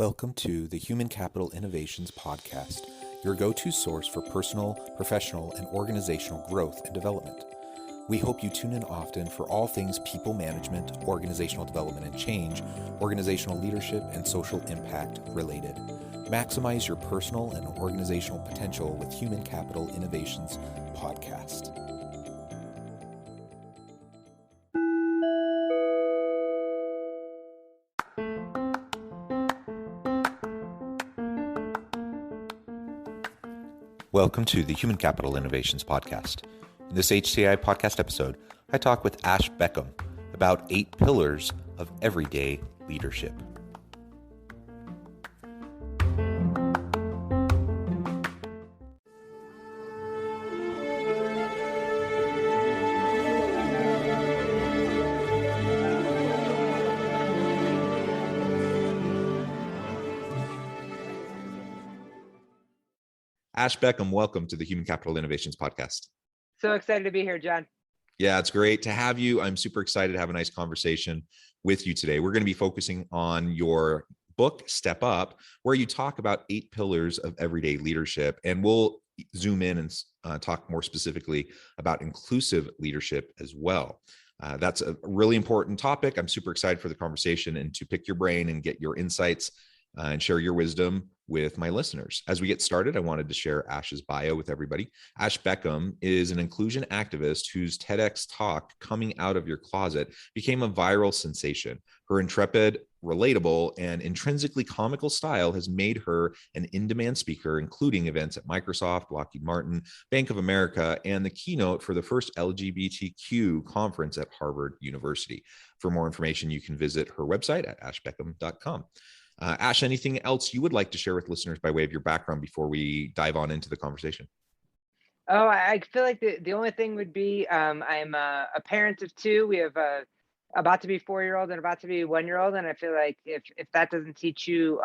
Welcome to the Human Capital Innovations Podcast, your go-to source for personal, professional, and organizational growth and development. We hope you tune in often for all things people management, organizational development and change, organizational leadership, and social impact related. Maximize your personal and organizational potential with Human Capital Innovations Podcast. Welcome to the Human Capital Innovations Podcast. In this HCI podcast episode, I talk with Ash Beckham about 8 pillars of everyday leadership. Ash Beckham, welcome to the Human Capital Innovations Podcast. So excited to be here, John. Yeah, it's great to have you. I'm super excited to have a nice conversation with you today. We're going to be focusing on your book, Step Up, where you talk about 8 pillars of everyday leadership. And we'll zoom in and talk more specifically about inclusive leadership as well. That's a really important topic. I'm super excited for the conversation and to pick your brain and get your insights and share your wisdom with my listeners. As we get started, I wanted to share Ash's bio with everybody. Ash Beckham is an inclusion activist whose TEDx talk, Coming Out of Your Closet, became a viral sensation. Her intrepid, relatable, and intrinsically comical style has made her an in-demand speaker, including events at Microsoft, Lockheed Martin, Bank of America, and the keynote for the first LGBTQ conference at Harvard University. For more information, you can visit her website at ashbeckham.com. Ash, anything else you would like to share with listeners by way of your background before we dive on into the conversation? Oh, I feel like the only thing would be I'm a parent of 2. We have a about to be 4-year-old and about to be 1-year-old. And I feel like if that doesn't teach you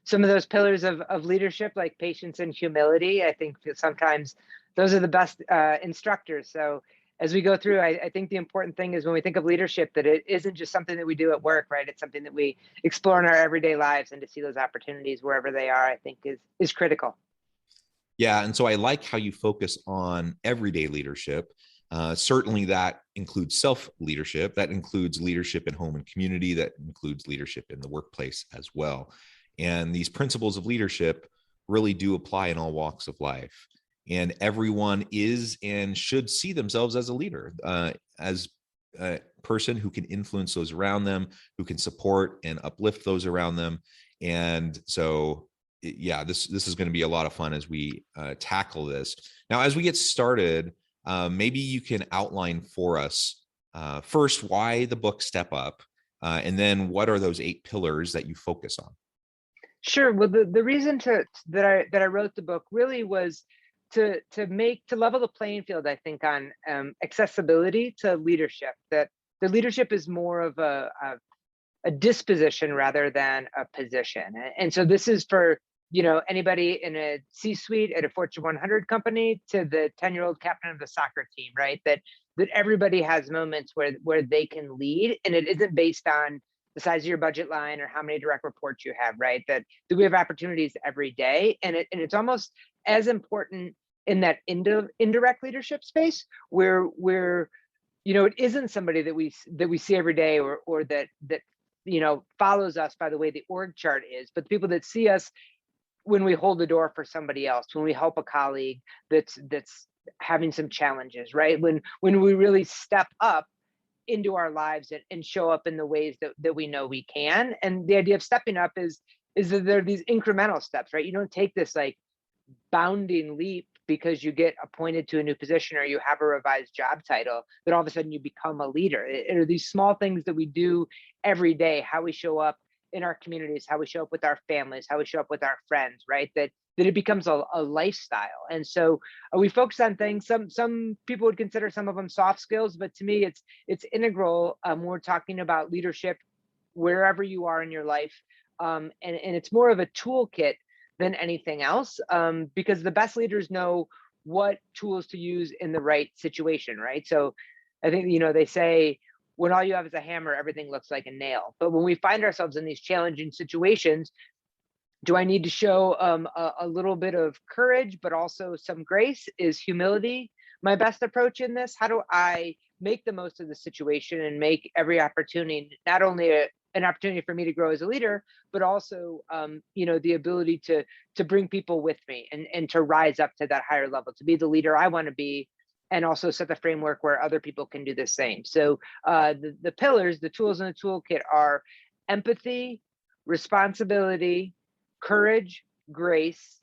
some of those pillars of leadership, like patience and humility, I think sometimes those are the best instructors. So as we go through, I think the important thing is when we think of leadership, that it isn't just something that we do at work, right? It's something that we explore in our everyday lives, and to see those opportunities wherever they are, I think is critical. Yeah, and so I like how you focus on everyday leadership. Certainly that includes self-leadership, that includes leadership in home and community, that includes leadership in the workplace as well. And these principles of leadership really do apply in all walks of life. And everyone is and should see themselves as a leader, as a person who can influence those around them, who can support and uplift those around them. And so, yeah, this is going to be a lot of fun as we tackle this. Now, as we get started, maybe you can outline for us first why the book Step Up, and then what are those 8 pillars that you focus on? Sure. Well, the reason that I wrote the book really was to level the playing field, I think, on accessibility to leadership. That the leadership is more of a disposition rather than a position. And so this is for anybody in a C-suite at a Fortune 100 company to the 10-year-old captain of the soccer team, right? That everybody has moments where they can lead, and it isn't based on the size of your budget line or how many direct reports you have, right? That we have opportunities every day, and it's almost as important in that indirect leadership space where it isn't somebody that we see every day or that follows us by the way the org chart is, but the people that see us when we hold the door for somebody else, when we help a colleague that's having some challenges, right? When we really step up into our lives and show up in the ways that we know we can. And the idea of stepping up is that there are these incremental steps, right? You don't take this like bounding leap because you get appointed to a new position or you have a revised job title, that all of a sudden you become a leader. It are these small things that we do every day, how we show up in our communities, how we show up with our families, how we show up with our friends, right? That it becomes a lifestyle. And so we focus on things, some people would consider some of them soft skills, but to me, it's integral. We're talking about leadership wherever you are in your life. And it's more of a toolkit than anything else, because the best leaders know what tools to use in the right situation, right? So I think, they say, when all you have is a hammer, everything looks like a nail. But when we find ourselves in these challenging situations, Do I need to show a little bit of courage, but also some grace? Is humility my best approach in this? How do I make the most of the situation and make every opportunity not only an opportunity for me to grow as a leader, but also the ability to bring people with me and to rise up to that higher level, to be the leader I want to be, and also set the framework where other people can do the same. So the pillars, the tools in the toolkit are empathy, responsibility, courage, grace,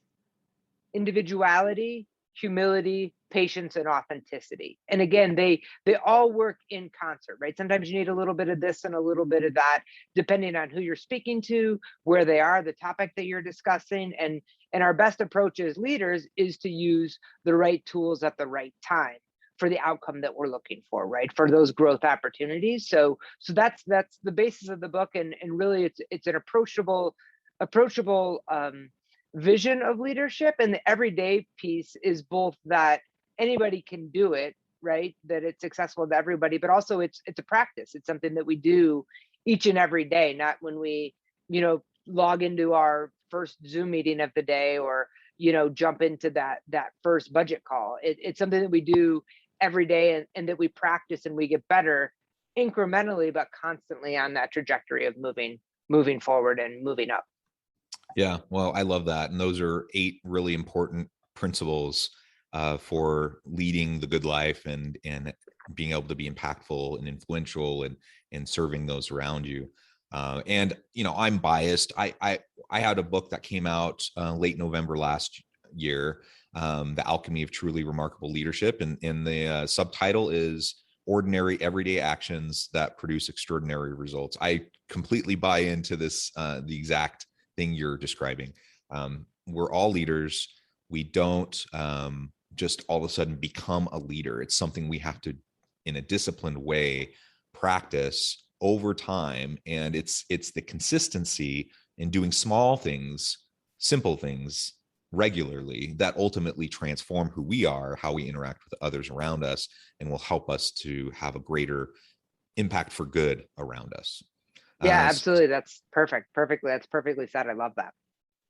individuality, humility, patience, and authenticity. And again, they all work in concert, right? Sometimes you need a little bit of this and a little bit of that, depending on who you're speaking to, where they are, the topic that you're discussing. And our best approach as leaders is to use the right tools at the right time for the outcome that we're looking for, right? For those growth opportunities. So that's the basis of the book. And really it's an approachable vision of leadership. And the everyday piece is both that anybody can do it, right? That it's accessible to everybody, but also it's a practice. It's something that we do each and every day, not when we, log into our first Zoom meeting of the day, or, jump into that first budget call. It's something that we do every day, and that we practice and we get better incrementally, but constantly on that trajectory of moving forward and moving up. Yeah, well, I love that. And those are 8 really important principles for leading the good life and being able to be impactful and influential and serving those around you. And I'm biased. I had a book that came out late November last year, The Alchemy of Truly Remarkable Leadership, and the subtitle is Ordinary Everyday Actions That Produce Extraordinary Results. I completely buy into this, the exact thing you're describing. We're all leaders. We don't just all of a sudden become a leader. It's something we have to, in a disciplined way, practice over time. And it's the consistency in doing small things, simple things regularly that ultimately transform who we are, how we interact with others around us, and will help us to have a greater impact for good around us. Yeah, absolutely. That's perfect. Perfectly. That's perfectly said. I love that.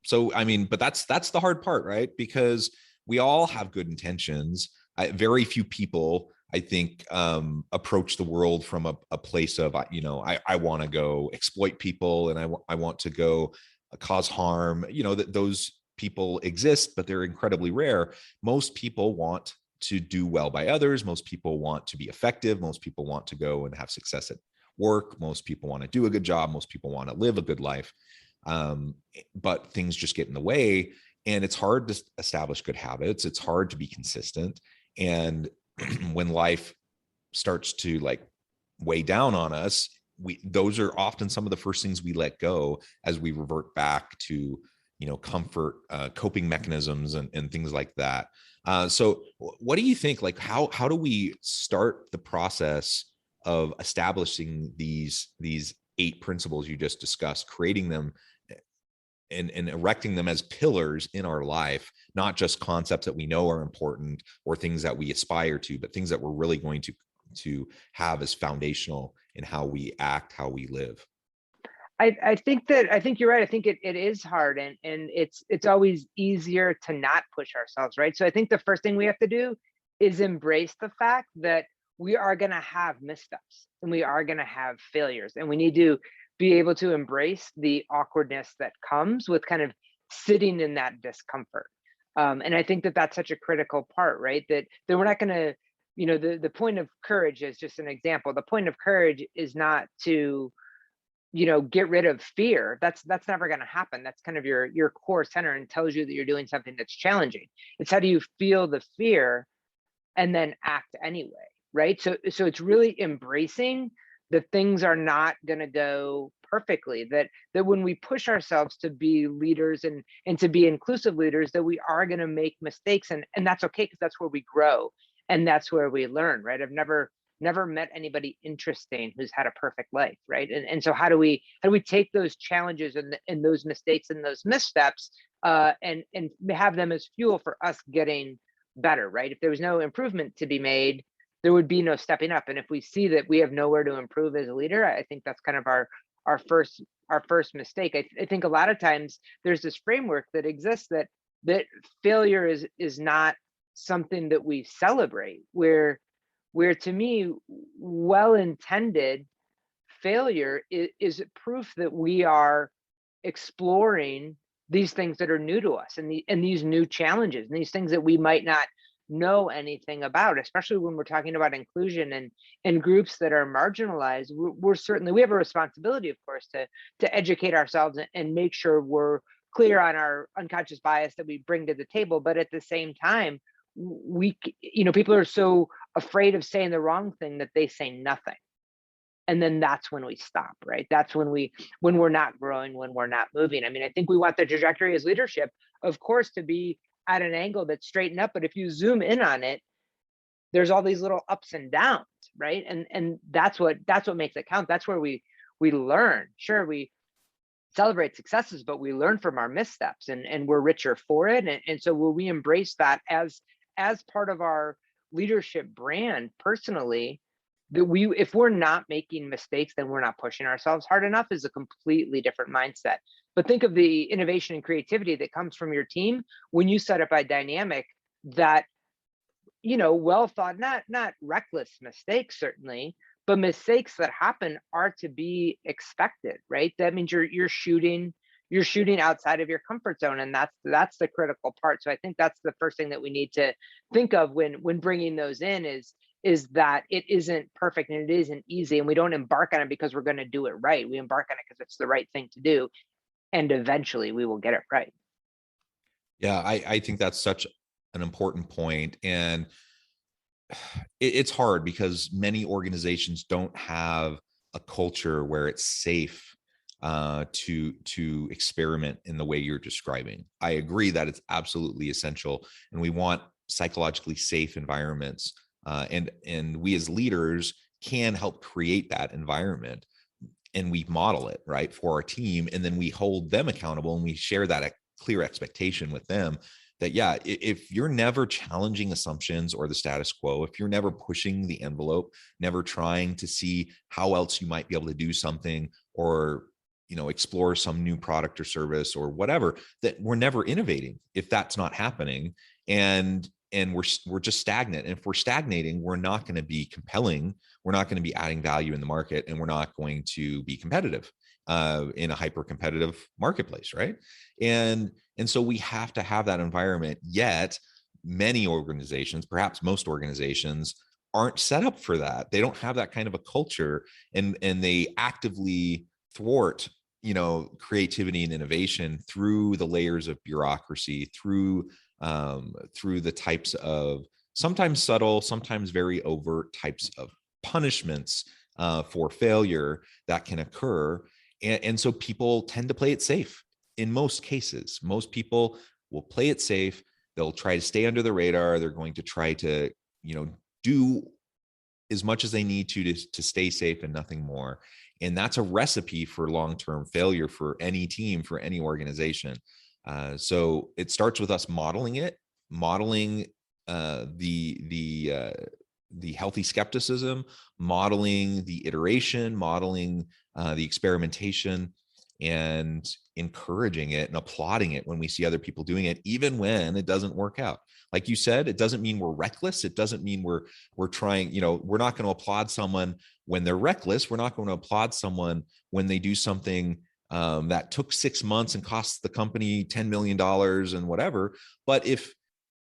So, I mean, but that's the hard part, right? Because we all have good intentions. Very few people, I think, approach the world from a place of, I want to go exploit people, and I want to go cause harm. That those people exist, but they're incredibly rare. Most people want to do well by others. Most people want to be effective. Most people want to go and have success at work. Most people want to do a good job. Most people want to live a good life. But things just get in the way, and it's hard to establish good habits. It's hard to be consistent. And when life starts to weigh down on us, those are often some of the first things we let go as we revert back to, comfort, coping mechanisms and things like that. So what do you think, how do we start the process of establishing these 8 principles you just discussed, creating them and erecting them as pillars in our life, not just concepts that we know are important or things that we aspire to, but things that we're really going to have as foundational in how we act, how we live? I think you're right. I think it is hard, and it's always easier to not push ourselves, right? So I think the first thing we have to do is embrace the fact that we are going to have missteps and we are going to have failures, and we need to be able to embrace the awkwardness that comes with kind of sitting in that discomfort. And I think that that's such a critical part, right? That we're not going to, the point of courage is just an example. The point of courage is not to, get rid of fear. That's never going to happen. That's kind of your core center, and tells you that you're doing something that's challenging. It's how do you feel the fear and then act anyway, right? So it's really embracing that things are not going to go perfectly, that when we push ourselves to be leaders and to be inclusive leaders, that we are going to make mistakes, and that's okay, because that's where we grow and that's where we learn, right? I've never met anybody interesting who's had a perfect life, right? And so how do we take those challenges and those mistakes and those missteps and have them as fuel for us getting better, right? If there was no improvement to be made, there would be no stepping up. And if we see that we have nowhere to improve as a leader, I think that's kind of our first our first mistake. I think a lot of times there's this framework that exists that failure is not something that we celebrate, where to me, well-intended failure is proof that we are exploring these things that are new to us, and these new challenges and these things that we might not know anything about, especially when we're talking about inclusion and groups that are marginalized. We're certainly, we have a responsibility, of course, to educate ourselves and make sure we're clear on our unconscious bias that we bring to the table. But at the same time, people are so afraid of saying the wrong thing that they say nothing. And then that's when we stop, right? That's when we're not growing, when we're not moving. I mean, I think we want the trajectory as leadership, of course, to be at an angle that's straightened up. But if you zoom in on it, there's all these little ups and downs, right? And that's what makes it count. That's where we learn. Sure, we celebrate successes, but we learn from our missteps, and we're richer for it. And so will we embrace that as part of our leadership brand personally, that if we're not making mistakes, then we're not pushing ourselves hard enough, is a completely different mindset. But think of the innovation and creativity that comes from your team when you set up a dynamic that, well thought, not reckless mistakes, certainly, but mistakes that happen are to be expected, right? That means you're shooting outside of your comfort zone, and that's the critical part. So I think that's the first thing that we need to think of when bringing those in is that it isn't perfect and it isn't easy, and we don't embark on it because we're going to do it right. We embark on it because it's the right thing to do, and eventually we will get it right. Yeah, I think that's such an important point. And it's hard because many organizations don't have a culture where it's safe to experiment in the way you're describing. I agree that it's absolutely essential, and we want psychologically safe environments. And we as leaders can help create that environment, and we model it right for our team, and then we hold them accountable, and we share that clear expectation with them that, yeah, if you're never challenging assumptions or the status quo, if you're never pushing the envelope, never trying to see how else you might be able to do something, or explore some new product or service or whatever, that we're never innovating if that's not happening. And we're just stagnant. And if we're stagnating, we're not going to be compelling. We're not going to be adding value in the market, and we're not going to be competitive in a hyper competitive marketplace, right? And so we have to have that environment. Yet many organizations, perhaps most organizations, aren't set up for that. They don't have that kind of a culture, and they actively thwart creativity and innovation through the layers of bureaucracy, through the types of sometimes subtle, sometimes very overt types of punishments for failure that can occur. And so people tend to play it safe in most cases. Most people will play it safe. They'll try to stay under the radar. They're going to try to, do as much as they need to stay safe and nothing more. And that's a recipe for long-term failure for any team, for any organization. So it starts with us modeling the healthy skepticism, modeling the iteration, modeling the experimentation, and encouraging it and applauding it when we see other people doing it, even when it doesn't work out. Like you said, it doesn't mean we're reckless. It doesn't mean we're trying, we're not going to applaud someone when they're reckless. We're not going to applaud someone when they do something that took 6 months and cost the company $10 million and whatever. But if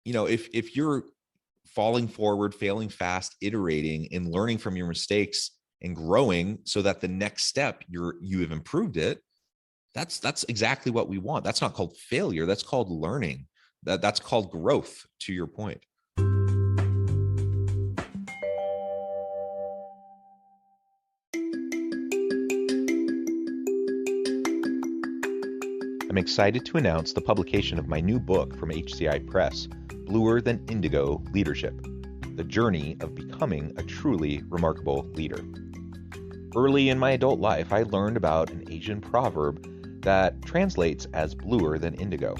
you're falling forward, failing fast, iterating and learning from your mistakes and growing so that the next step you have improved it, that's exactly what we want. That's not called failure. That's called learning. That's called growth, to your point. I'm excited to announce the publication of my new book from HCI Press, Bluer Than Indigo Leadership: The Journey of Becoming a Truly Remarkable Leader. Early in my adult life, I learned about an Asian proverb that translates as bluer than indigo.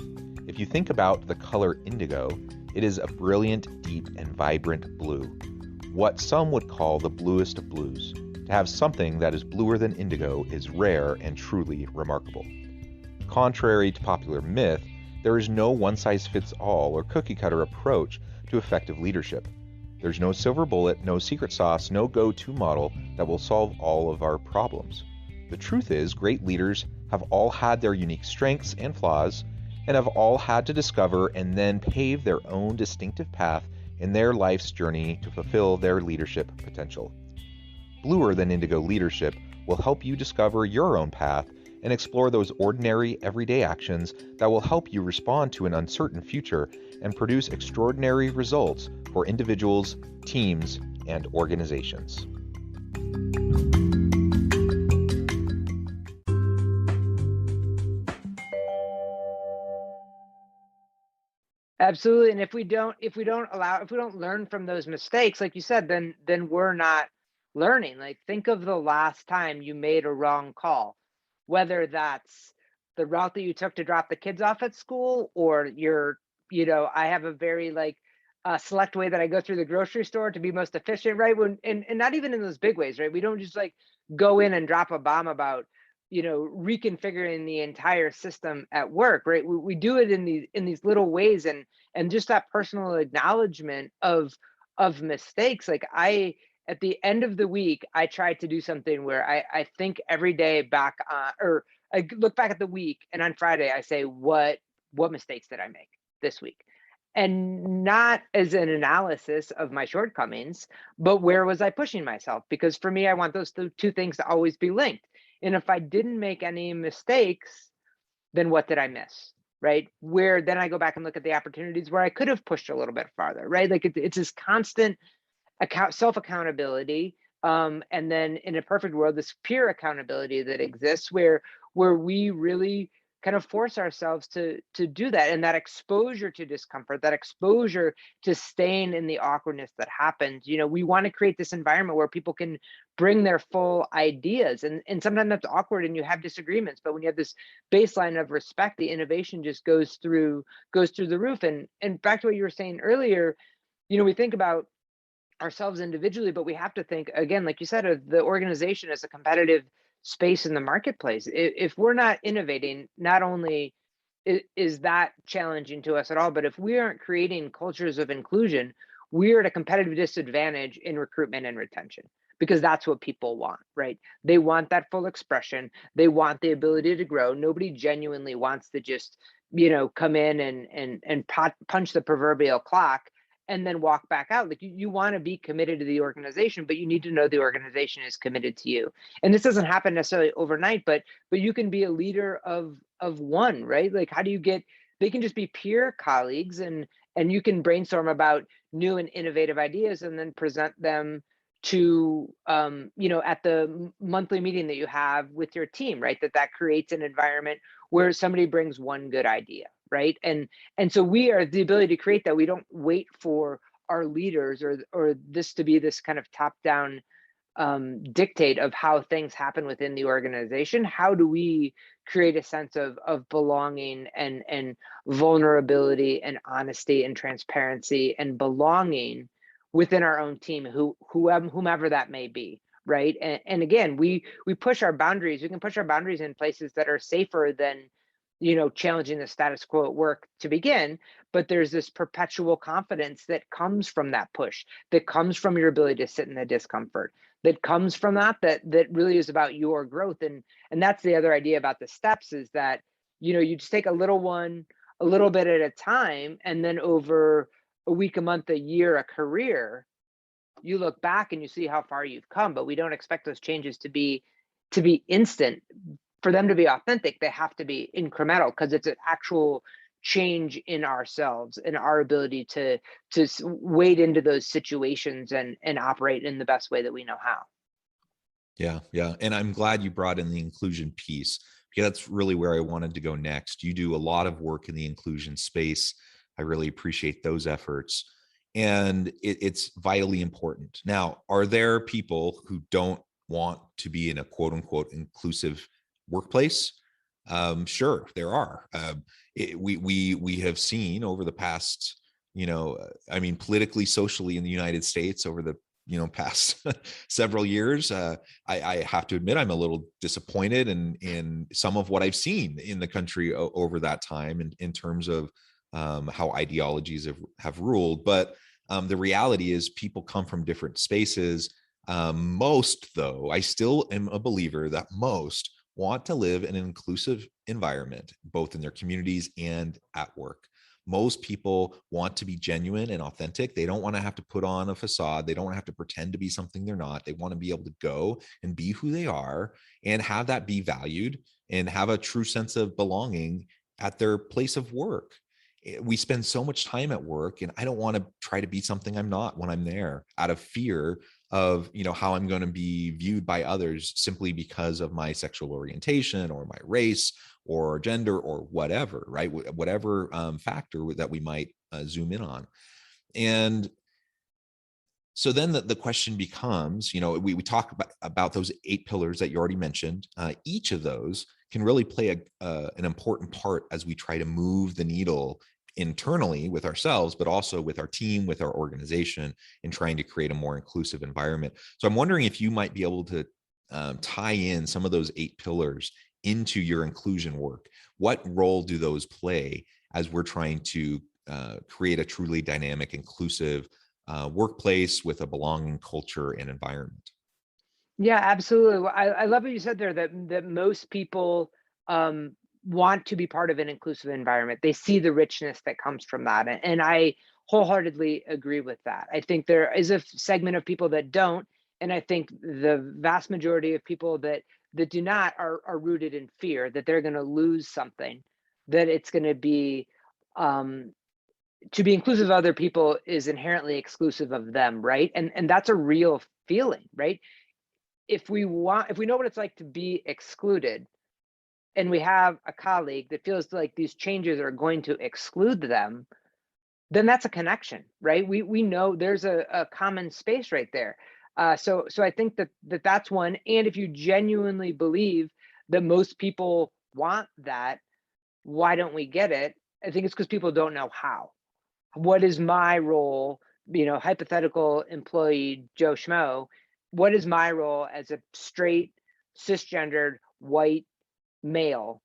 If you think about the color indigo, it is a brilliant, deep, and vibrant blue, what some would call the bluest of blues. To have something that is bluer than indigo is rare and truly remarkable. Contrary to popular myth, there is no one-size-fits-all or cookie-cutter approach to effective leadership. There's no silver bullet, no secret sauce, no go-to model that will solve all of our problems. The truth is, great leaders have all had their unique strengths and flaws, and have all had to discover and then pave their own distinctive path in their life's journey to fulfill their leadership potential. Bluer than indigo leadership will help you discover your own path and explore those ordinary, everyday actions that will help you respond to an uncertain future and produce extraordinary results for individuals, teams, and organizations. Absolutely. And if we don't learn from those mistakes, like you said, then we're not learning. Like, think of the last time you made a wrong call, whether that's the route that you took to drop the kids off at school, or I have a very select way that I go through the grocery store to be most efficient, right? And not even in those big ways, right? We don't just go in and drop a bomb about reconfiguring the entire system at work, right? We do it in these little ways, and just that personal acknowledgement of mistakes. Like, at the end of the week, I try to do something where I think every day back or I look back at the week, and on Friday I say, what mistakes did I make this week? And not as an analysis of my shortcomings, but where was I pushing myself? Because for me, I want those two things to always be linked. And if I didn't make any mistakes, then what did I miss? Right? Where then I go back and look at the opportunities where I could have pushed a little bit farther, right? Like, it's this constant self accountability. And then in a perfect world, this peer accountability that exists where we really kind of force ourselves to do that, and that exposure to discomfort, that exposure to staying in the awkwardness that happens. We want to create this environment where people can bring their full ideas, and sometimes that's awkward and you have disagreements, but when you have this baseline of respect, the innovation just goes through the roof. And back to what you were saying earlier, we think about ourselves individually, but we have to think, again, like you said, of the organization as a competitive space in the marketplace. If we're not innovating, not only is that challenging to us at all, but if we aren't creating cultures of inclusion, we're at a competitive disadvantage in recruitment and retention, because that's what people want, right? They want that full expression. They want the ability to grow. Nobody genuinely wants to just come in and punch the proverbial clock and then walk back out. Like, you want to be committed to the organization, but you need to know the organization is committed to you. And this doesn't happen necessarily overnight, but you can be a leader of one, right? Like, how do you get, they can just be peer colleagues, and you can brainstorm about new and innovative ideas and then present them to at the monthly meeting that you have with your team, right? That creates an environment where somebody brings one good idea, right? And so we are the ability to create that. We don't wait for our leaders or this to be this kind of top down dictate of how things happen within the organization. How do we create a sense of belonging and vulnerability and honesty and transparency and belonging within our own team, whomever that may be, right? And again, we push our boundaries. We can push our boundaries in places that are safer than challenging the status quo at work to begin, but there's this perpetual confidence that comes from that push, that comes from your ability to sit in the discomfort, that comes from that really is about your growth. And that's the other idea about the steps, is that you just take a little bit at a time, and then over a week, a month, a year, a career, you look back and you see how far you've come. But we don't expect those changes to be instant. For them to be authentic, they have to be incremental, because it's an actual change in ourselves and our ability to wade into those situations and operate in the best way that we know how. Yeah. And I'm glad you brought in the inclusion piece, because that's really where I wanted to go next. You do a lot of work in the inclusion space. I really appreciate those efforts. And it's vitally important. Now, are there people who don't want to be in a quote unquote inclusive workplace? Sure, there are. We have seen over the past, politically, socially in the United States over the past several years. I have to admit, I'm a little disappointed in some of what I've seen in the country over that time, in terms of how ideologies have ruled. But the reality is people come from different spaces. Most, though, I still am a believer that most want to live in an inclusive environment, both in their communities and at work. Most people want to be genuine and authentic. They don't want to have to put on a facade. They don't want to have to pretend to be something they're not. They want to be able to go and be who they are and have that be valued and have a true sense of belonging at their place of work. We spend so much time at work, and I don't want to try to be something I'm not when I'm there, out of fear of how I'm going to be viewed by others simply because of my sexual orientation or my race or gender or whatever, right? Whatever factor that we might zoom in on. And so then the question becomes, we talk about those 8 pillars that you already mentioned. Each of those can really play an important part as we try to move the needle internally with ourselves, but also with our team, with our organization, in trying to create a more inclusive environment. So I'm wondering if you might be able to tie in some of those 8 pillars into your inclusion work. What role do those play as we're trying to create a truly dynamic, inclusive workplace with a belonging culture and environment? Yeah, absolutely. Well, I love what you said there, that most people want to be part of an inclusive environment. They see the richness that comes from that. And I wholeheartedly agree with that. I think there is a segment of people that don't. And I think the vast majority of people that do not are rooted in fear that they're going to lose something, that it's going to be inclusive of other people is inherently exclusive of them, right? And that's a real feeling, right? If we know what it's like to be excluded, and we have a colleague that feels like these changes are going to exclude them, then that's a connection, right? We know there's a common space right there. So I think that's one. And if you genuinely believe that most people want that, why don't we get it? I think it's because people don't know how. What is my role, hypothetical employee Joe Schmo? What is my role as a straight, cisgendered, white male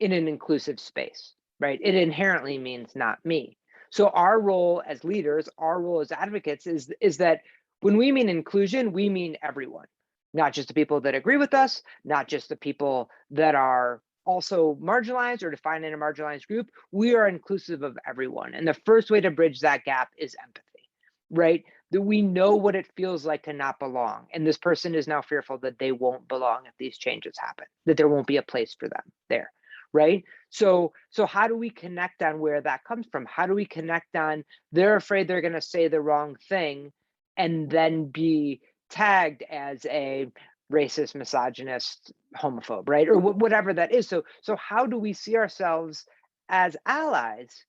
in an inclusive space, right? It inherently means not me. So our role as leaders, our role as advocates is that when we mean inclusion, we mean everyone, not just the people that agree with us, not just the people that are also marginalized or defined in a marginalized group. We are inclusive of everyone. And the first way to bridge that gap is empathy, right? That we know what it feels like to not belong. And this person is now fearful that they won't belong if these changes happen, that there won't be a place for them there, right? So how do we connect on where that comes from? How do we connect on they're afraid they're going to say the wrong thing and then be tagged as a racist, misogynist, homophobe, right? Or whatever that is. So how do we see ourselves as allies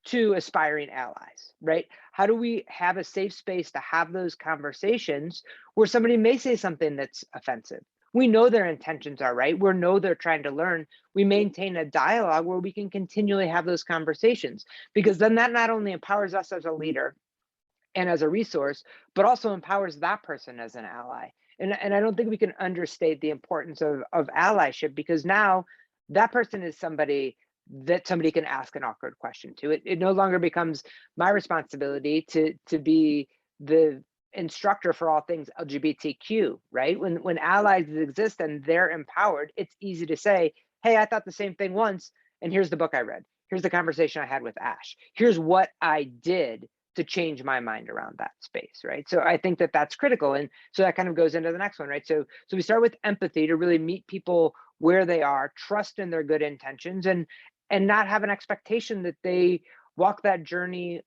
to aspiring allies, right? How do we have a safe space to have those conversations where somebody may say something that's offensive? We know their intentions are right. We know they're trying to learn. We maintain a dialogue where we can continually have those conversations, because then that not only empowers us as a leader and as a resource, but also empowers that person as an ally. And I don't think we can understate the importance of allyship, because now that person is somebody that somebody can ask an awkward question to. It no longer becomes my responsibility to be the instructor for all things LGBTQ, right? When allies exist and they're empowered, it's easy to say, hey, I thought the same thing once, and here's the book I read. Here's the conversation I had with Ash. Here's what I did to change my mind around that space, right? So I think that's critical. And so that kind of goes into the next one, right? So we start with empathy to really meet people where they are, trust in their good intentions, and not have an expectation that they walk that journey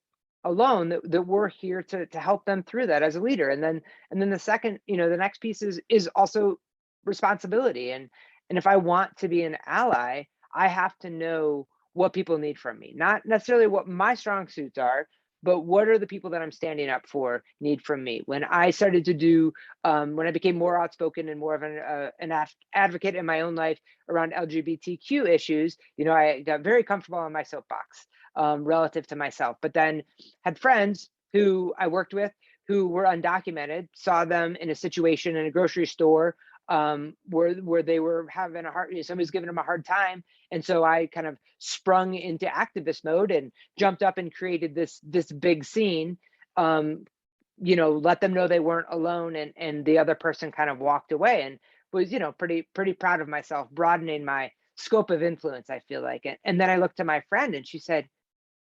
alone, that we're here to help them through that as a leader. And then the second, the next piece is also responsibility. And if I want to be an ally, I have to know what people need from me, not necessarily what my strong suits are, but what are the people that I'm standing up for need from me? When I started to do, when I became more outspoken and more of an advocate in my own life around LGBTQ issues, I got very comfortable on my soapbox relative to myself, but then had friends who I worked with who were undocumented, saw them in a situation in a grocery store where they were having somebody's giving them a hard time. And so I kind of sprung into activist mode and jumped up and created this big scene. Let them know they weren't alone, and the other person kind of walked away, and was, pretty proud of myself, broadening my scope of influence, I feel like. And then I looked to my friend and she said,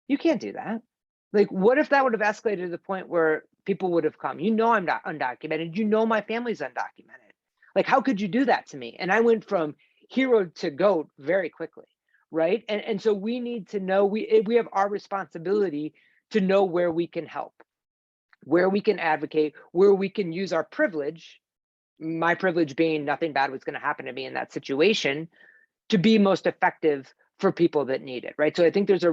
"You can't do that. Like, what if that would have escalated to the point where people would have come? I'm not undocumented. My family's undocumented. Like, how could you do that to me?" And I went from hero to goat very quickly, right? And so we need to know, we have our responsibility to know where we can help, where we can advocate, where we can use our privilege, my privilege being nothing bad was going to happen to me in that situation, to be most effective for people that need it, right? So I think there's a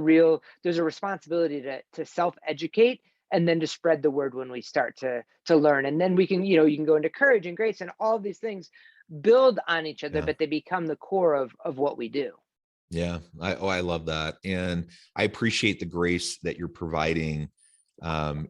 responsibility to self-educate, and then to spread the word when we start to learn. And then we can, you can go into courage and grace, and all these things build on each other, Yeah. but they become the core of what we do. Yeah. I love that. And I appreciate the grace that you're providing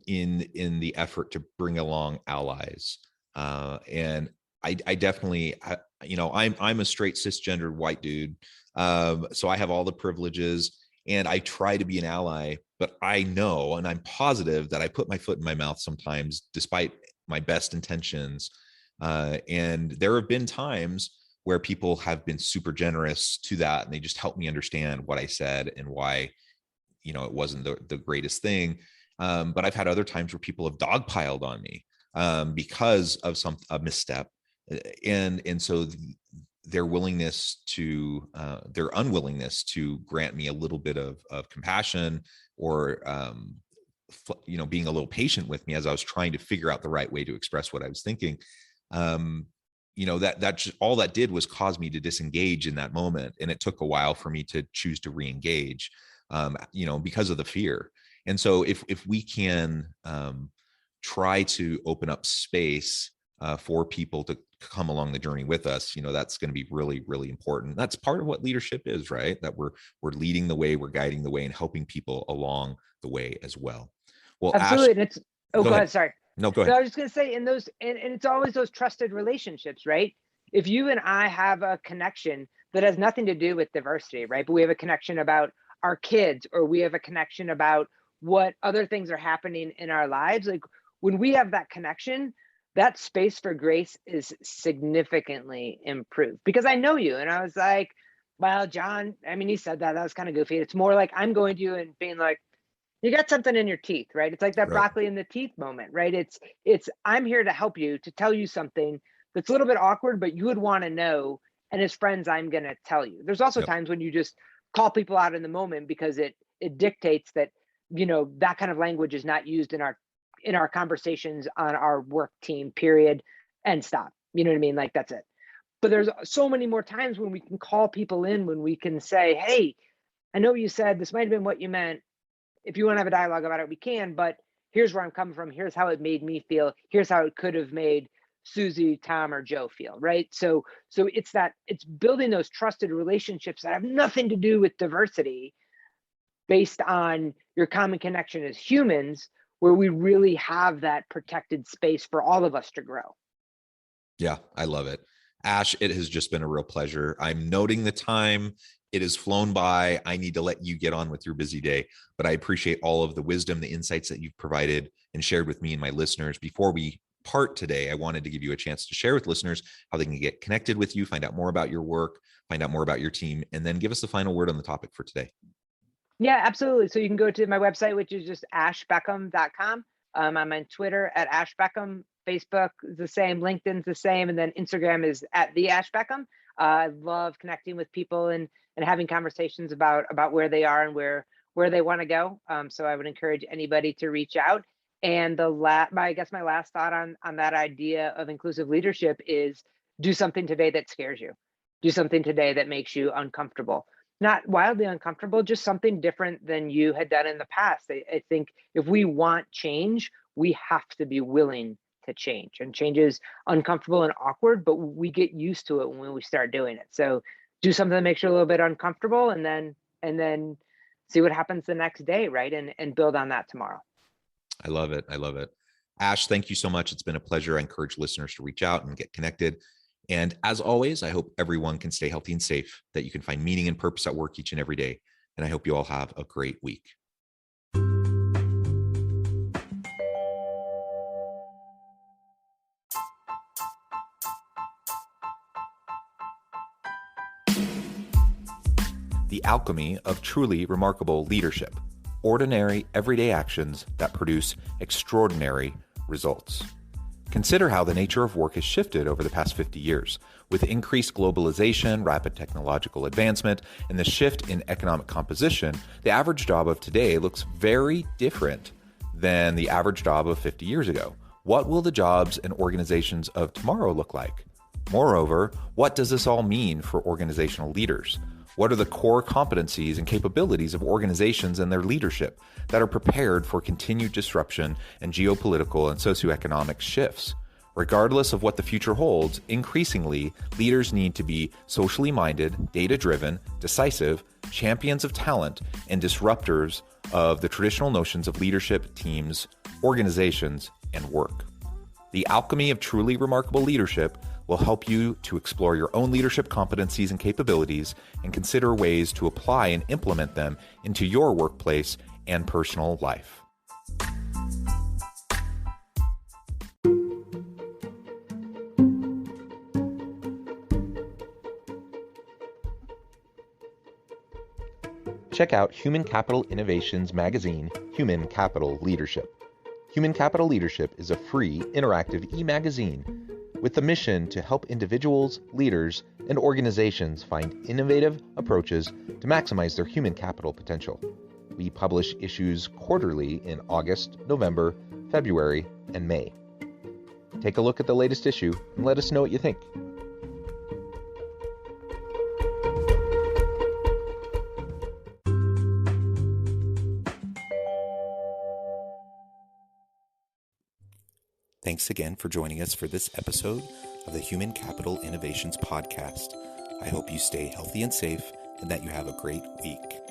in the effort to bring along allies. And I definitely, I'm a straight cisgendered white dude. So I have all the privileges, and I try to be an ally, but I know, and I'm positive that I put my foot in my mouth sometimes, despite my best intentions. And there have been times where people have been super generous to that, and they just helped me understand what I said and why, it wasn't the greatest thing. But I've had other times where people have dogpiled on me because of a misstep. And so their unwillingness to grant me a little bit of compassion, or being a little patient with me as I was trying to figure out the right way to express what I was thinking. That just, all that did was cause me to disengage in that moment, and it took a while for me to choose to re-engage, because of the fear. And so if we can try to open up space for people to come along the journey with us, that's going to be really, really important. That's part of what leadership is, right? That we're leading the way, we're guiding the way, and helping people along the way as well. Well, Absolutely. Ash, And it's, go go ahead. ahead. Sorry. No, go No, ahead. I was just going to say, and it's always those trusted relationships, right? If you and I have a connection that has nothing to do with diversity, right? But we have a connection about our kids, or we have a connection about what other things are happening in our lives. Like, when we have that connection, that space for grace is significantly improved, because I know you. And I was like, well, John, I mean, he said that was kind of goofy. It's more like I'm going to you and being like, you got something in your teeth, right? It's like that Right. broccoli in the teeth moment, right? It's I'm here to help you, to tell you something that's a little bit awkward, but you would want to know. And as friends, I'm going to tell you. There's also Yep. times when you just call people out in the moment, because it dictates that, that kind of language is not used in our conversations on our work team, period, and stop. You know what I mean? Like, that's it. But there's so many more times when we can call people in, when we can say, hey, I know you said this might have been what you meant. If you want to have a dialogue about it, we can, but here's where I'm coming from. Here's how it made me feel. Here's how it could have made Susie, Tom, or Joe feel, right? So it's building those trusted relationships that have nothing to do with diversity, based on your common connection as humans, where we really have that protected space for all of us to grow. Yeah, I love it. Ash, it has just been a real pleasure. I'm noting the time. It has flown by. I need to let you get on with your busy day, but I appreciate all of the wisdom, the insights that you've provided and shared with me and my listeners. Before we part today, I wanted to give you a chance to share with listeners how they can get connected with you, find out more about your work, find out more about your team, and then give us the final word on the topic for today. Yeah, absolutely. So you can go to my website, which is just ashbeckham.com. I'm on Twitter at Ash Beckham. Facebook is the same. LinkedIn's the same. And then Instagram is at the Ash Beckham. I love connecting with people and having conversations about where they are and where they want to go. So I would encourage anybody to reach out. And I guess my last thought on that idea of inclusive leadership is, do something today that scares you. Do something today that makes you uncomfortable. Not wildly uncomfortable, just something different than you had done in the past. I think if we want change, we have to be willing to change. And change is uncomfortable and awkward, but we get used to it when we start doing it. So do something that makes you a little bit uncomfortable, and then see what happens the next day, right? And build on that tomorrow. I love it. I love it. Ash, thank you so much. It's been a pleasure. I encourage listeners to reach out and get connected. And as always, I hope everyone can stay healthy and safe, that you can find meaning and purpose at work each and every day. And I hope you all have a great week. The alchemy of truly remarkable leadership. Ordinary, everyday actions that produce extraordinary results. Consider how the nature of work has shifted over the past 50 years. With increased globalization, rapid technological advancement, and the shift in economic composition, the average job of today looks very different than the average job of 50 years ago. What will the jobs and organizations of tomorrow look like? Moreover, what does this all mean for organizational leaders? What are the core competencies and capabilities of organizations and their leadership that are prepared for continued disruption and geopolitical and socioeconomic shifts? Regardless of what the future holds, increasingly, leaders need to be socially minded, data-driven, decisive, champions of talent, and disruptors of the traditional notions of leadership, teams, organizations, and work. The alchemy of truly remarkable leadership will help you to explore your own leadership competencies and capabilities and consider ways to apply and implement them into your workplace and personal life. Check out Human Capital Innovations magazine, Human Capital Leadership. Human Capital Leadership is a free, interactive e-magazine with the mission to help individuals, leaders, and organizations find innovative approaches to maximize their human capital potential. We publish issues quarterly in August, November, February, and May. Take a look at the latest issue and let us know what you think. Thanks again for joining us for this episode of the Human Capital Innovations Podcast. I hope you stay healthy and safe and that you have a great week.